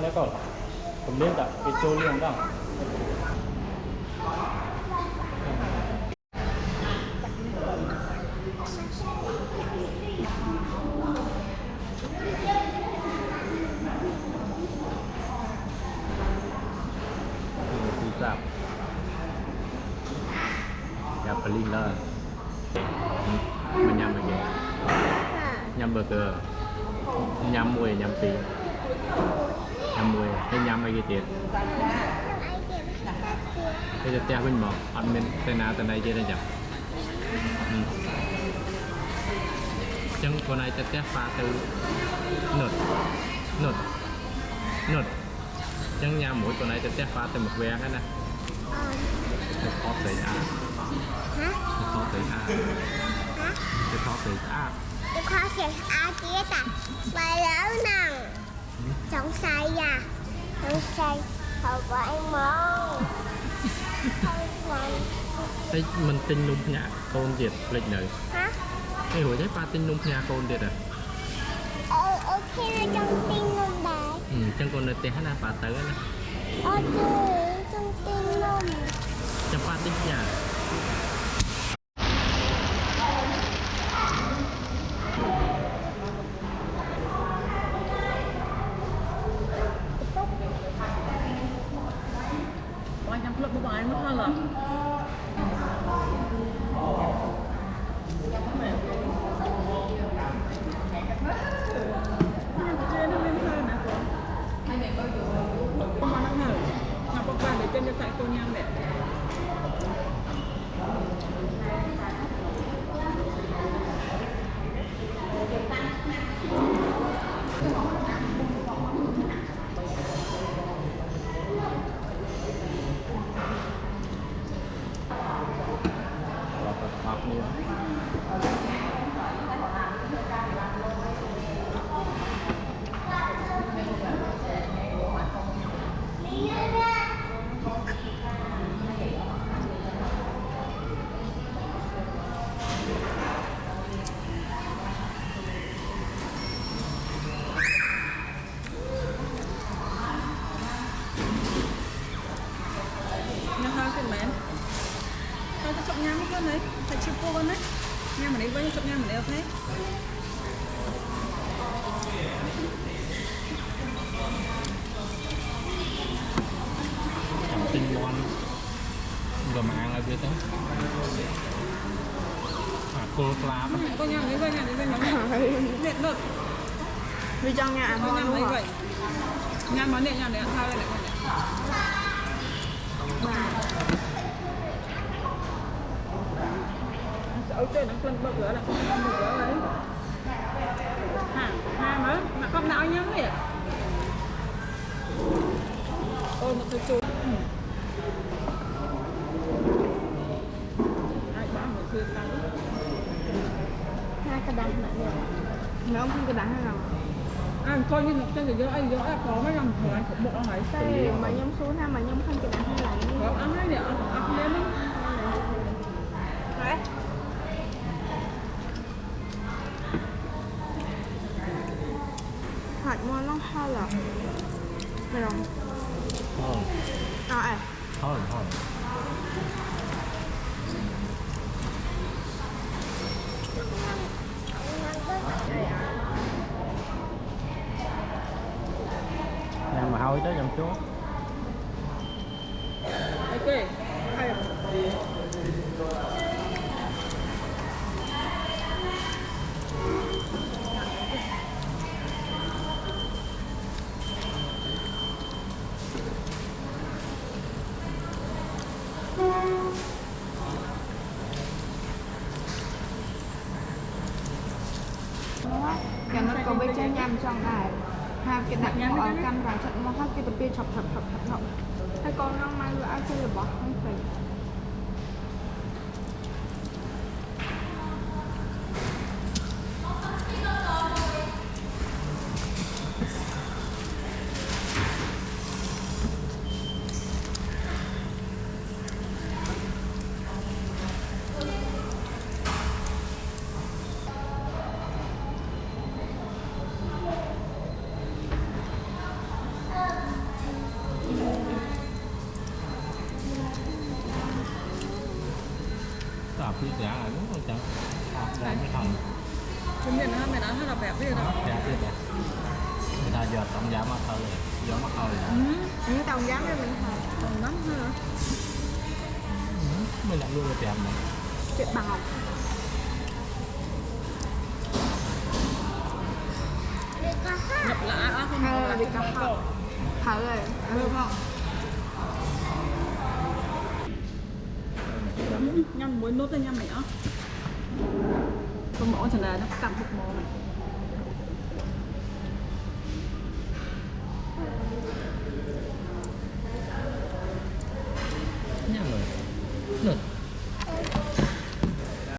mai nữa cònผมเล่นกับไปโจเลี้ยงบ้างคือจับยาปลิงแล้วมันยำอะไรยำเบอร์เกอร์ยำมวยยำปียำมวยให้ยำอะไรเด็ดให้จะเตี้ยเป็นหมอกอันเป็นแต่นาแต่ไหนเจ๊ได้จับจังคนไหนจะเตี้ยฟ้าตัวหนดหนดหนดจังยำหมูตัวไหนจะเตี้ยฟ้าแต่หมกแหวกนะทอดใส่อาทอดใส่อาจะทอดใส่อาจะขอเสียงอาเจี๊ยบไปแล้วหนังสงสัยอ่ะสงสัยเขาไปมองไอ้มันติงนุ่มเนี่ยโคนเด็ดเล็กหน่อยไอ้หัวใจปลาติงนุ่มเนี่ยโคนเด็ดอ่ะโอเคนะจังติงนุ่มได้จังคนเลยเตะให้นาปลาเต๋อนะโอเคจังติงนุ่มจังปลาติงเนี่ยLúc bố bái mất hơn là không ăn hả? Nào bọc vàng để chân cho sạch cô nhang để nhang hết đấy, phải chịu cô con đấy, nhang mà đấy với chọn nhang mà đấy thế. Tinh ngon, rồi mà ăn là biết đấy. Cô làm. Cô nhang đấy với nó liệt đột. Vì trong nhà ăn ngon luôn vậy. Nhang món này nhang để ăn thao đây này. Ở trên nó phân bậc lửa là không bậc lửa đấy. Hai má, mà con nào nhắm vậy? Ôi một cái chú. Ai bỏ một cái cắn. Hai cái đắng nữa nè. Nó không cái đắng hay nào? Coi như trên cái giữa anh giữa có mấy lần thử ăn khủng bộ ấy. Thì mà nhắm xuống ha mà nhắm không cái đắng hay là có ăn hay nhỉ? Ăn lên đi. Đấy. Hạt ngon lắm hay là phải không? À Thôi. Nhà mà hôi tới dòng chúa. Ok. Hay. Cái nó có bên trên nhằm trong này hai cái đặt họ căn vào trận nó hết cái tập bia chọc hai con nó mang ra chơi là bỏ không phải ที่giá là đúng rồi chẳng giá mới thành Cái miệng nó mày nói là bẹp bây giờ đâu. giá thế này người ta giờ tổng giá mắc thôi giờ mắc thôi Những tàu giám đây mình hỏi Còn lắm hả? mới làm luôn là chèm này chuyện bào đi có hết Nhập lại á không hay là đi cà phê thở rồi được không Nhâm muối nốt lên nhâm này á. Con mỏ chẳng là nó cặn hộp mỏ này. nhá rồi nụt